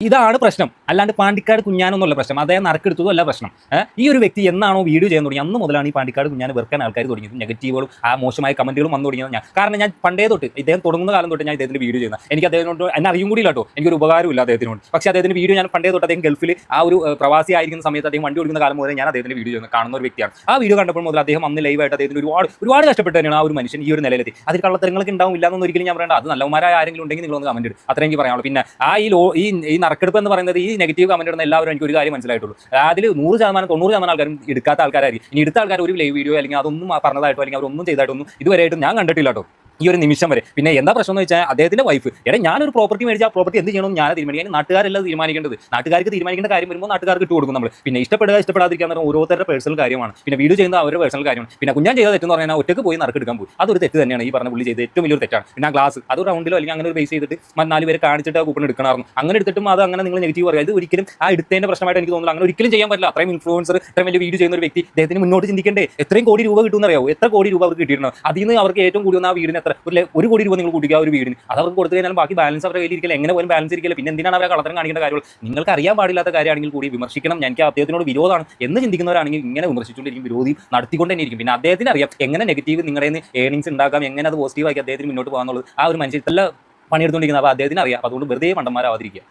ഇതാണ് പ്രശ്നം. അല്ലാണ്ട് പാണ്ടിക്കാട് കുഞ്ഞാനൊന്നുമല്ല പ്രശ്നം. അദ്ദേഹം നറുക്കെടുത്തതും അല്ല പ്രശ്നം. ഈ ഒരു വ്യക്തി എന്നാണോ വീഡിയോ ചെയ്യാൻ തുടങ്ങി അന്ന് മുതലാണ് ഈ പാണ്ടിക്കാട് കുഞ്ഞാനെ വെറുക്കാൻ ആൾക്കാർ തുടങ്ങിയത്. നെഗറ്റീവുകളും ആ മോശമായ കമന്റുകളും വന്നു തുടങ്ങിയത് ഞാൻ. കാരണം ഞാൻ പണ്ടേ തൊട്ട് ഇദ്ദേഹം തുടങ്ങുന്ന കാലം തൊട്ട് ഞാൻ ഇദ്ദേഹത്തിന്റെ വീഡിയോ ചെയ്യുന്നത്. എനിക്ക് അദ്ദേഹത്തിനോട് എന്നെ അറിയും കൂടി കേട്ടോ, എനിക്കൊരു ഉപകാരമില്ല അദ്ദേഹത്തിനോട്. പക്ഷേ അദ്ദേഹത്തിന്റെ വീഡിയോ ഞാൻ പണ്ടേ തൊട്ട് അദ്ദേഹം ഗൾഫിൽ ആ ഒരു പ്രവാസി ആയിരിക്കുന്ന സമയത്ത് അദ്ദേഹം വണ്ടി ഓടിക്കുന്ന കാലം മുതൽ ഞാൻ അദ്ദേഹത്തിന്റെ വീഡിയോ ചെയ്യുന്നത് കാണുന്ന ഒരു വ്യക്തിയാണ്. ആ വീഡിയോ കണ്ടപ്പോൾ മുതൽ അദ്ദേഹം അന്ന് ലൈവായിട്ട് അദ്ദേഹത്തിന് ഒരുപാട് കഷ്ടപ്പെട്ട് തന്നെയാണ് ആ ഒരു മനുഷ്യൻ ഈ ഒരു നിലയിലെത്തി. അതിൽ കള്ളത്തരങ്ങളൊക്കെ ഉണ്ടാവും ഇല്ലാന്നൊന്നും ഒരിക്കലും ഞാൻ പറയേണ്ട. അത് നല്ലവന്മാരായ ആരെങ്കിലും ഉണ്ടെങ്കിൽ നിങ്ങളൊന്ന് കമന്റ് ഇടും. അത്രയും എനിക്ക് പറയാനുള്ളൂ. പിന്നെ ആ ഈ നറുക്കെടുപ്പ് എന്ന് പറയുന്നത് ഈ നെഗറ്റീവ് കമന്റ് ഇടുന്ന എല്ലാവരും എനിക്ക് ഒരു കാര്യം മനസ്സിലായിട്ടുള്ളൂ. അതിൽ 100% 90% ആൾക്കാരും എടുക്കാത്ത ആൾക്കാരായിരിക്കും. ഇനി എടുത്ത ആൾക്കാർ ഒരു ലൈവ് വീഡിയോ അല്ലെങ്കിൽ അതൊന്നും പറഞ്ഞതായിട്ടോ അല്ലെങ്കിൽ അവരൊന്നും ചെയ്തായിട്ടൊന്നും ഇതുവരെയായിട്ടും ഞാൻ കണ്ടിട്ടില്ല കേട്ടോ ഈ ഒരു നിമിഷം വരെ. പിന്നെ എന്താ പ്രശ്നം എന്ന് വെച്ചാൽ അദ്ദേഹത്തിന്റെ വൈഫ് ഞാനൊരു പ്രോപ്പർട്ടി മേടിച്ച് ആ പ്രോപ്പർട്ടി എന്ത് ചെയ്യണമെന്ന് ഞാൻ തീരുമാനിക്കാൻ നാട്ടുകാരെല്ലാം തീരുമാനിക്കേണ്ടത്. നാട്ടുകാർക്ക് തീരുമാനിക്കേണ്ട കാര്യം വരുമ്പോൾ നാട്ടുകാർക്ക് ഇട്ട് കൊടുക്കും നമ്മൾ. പിന്നെ ഇഷ്ടപ്പെടാതിരിക്കാൻ ഓരോരുത്തരുടെ പേഴ്സണൽ കാര്യമാണ്. പിന്നെ വീഡിയോ ചെയ്യുന്ന അവരുടെ പേഴ്സണൽ കാര്യമാണ്. പിന്നെ കുഞ്ഞാൻ ചെയ്ത തെറ്റെന്ന് പറഞ്ഞാൽ ഒറ്റക്ക് പോയി നറുക്കെടുക്കാൻ പോയി അതൊരു തെറ്റ് തന്നെയാണ്. ഈ പറഞ്ഞ പുള്ളി ചെയ്ത് ഏറ്റവും വലിയൊരു തെറ്റാണ്. പിന്നെ ആ ഗ്ലാസ് അത് റൗണ്ടിലോ അല്ലെങ്കിൽ അങ്ങനെ ഒരു ബേസ് ചെയ്തിട്ട് 4 പേര് കാണിച്ചിട്ട് ആ കൂപ്പൺ എടുക്കണമായിരുന്നു. അങ്ങനെ എടുത്തിട്ടും അത് അങ്ങനെ നിങ്ങൾ നെഗറ്റീവ് പറയുക ഇത് ഒരിക്കലും ആ എടുത്തതിന്റെ പ്രശ്നമായിട്ട് എനിക്ക് തോന്നുന്നു. അങ്ങനെ ഒരിക്കലും ചെയ്യാൻ പറ്റില്ല. അത്രയും ഇൻഫ്ലുവൻസർ ഇത്രയും വലിയ വീഡിയോ ചെയ്യുന്ന ഒരു വ്യക്തി അദ്ദേഹത്തിന് മുന്നോട്ട് ചിന്തിക്കേണ്ടേ? എത്രയും കോടി രൂപ കിട്ടുമെന്ന് അറിയാമോ? എത്ര കോടി രൂപ അവർക്ക് കിട്ടിയിരുന്നു? അതിൽ നിന്ന് അവർക്ക് ഏറ്റവും കൂടി വന്ന ആ വീടിന് എത്ര ഒരു കോടി രൂപ നിങ്ങൾ കൂട്ടിക്കുക ഒരു വീടിന്. അത് അവർക്ക് കൊടുത്തു കഴിഞ്ഞാൽ ബാക്കി ബാലൻസ് അവരുടെ കയ്യിൽ ഇരിക്കില്ല. എങ്ങനെ പോലും ബാലൻസ് ഇരിക്കില്ല. പിന്നെ എന്തിനാണ് അവരെ കളത്തരം കാണിക്കേണ്ട കാര്യങ്ങൾ? നിങ്ങൾക്ക് അറിയാൻ പാടില്ലാത്ത കാര്യമാണെങ്കിൽ കൂടി വിമർശിക്കണം. എനിക്ക് അദ്ദേഹത്തിനോട് വിരോധമാണ് എന്ന് ചിന്തിക്കുന്നവരാണെങ്കിൽ ഇങ്ങനെ വിമർശിച്ചുകൊണ്ടിരിക്കും, വിരോധി നടത്തിക്കൊണ്ട് തന്നെ ഇരിക്കും. പിന്നെ അദ്ദേഹത്തിന് അറിയാം എങ്ങനെ നെഗറ്റീവ് നിങ്ങളുടെ ഏണിങ്സ് ഉണ്ടാക്കാം, എങ്ങനെ അത് പോസിറ്റീവാക്കി അദ്ദേഹത്തിന് മുന്നോട്ട് പോകാന്നുള്ളത്. ആ ഒരു മനുഷ്യൻ ഇതെല്ലാം പണിയെടുത്തുകൊണ്ടിരിക്കുന്നത്. അപ്പോൾ അദ്ദേഹത്തിന് അറിയാം. അതുകൊണ്ട് വെറുതെ മണ്ടന്മാരാവാതിരിക്കുക.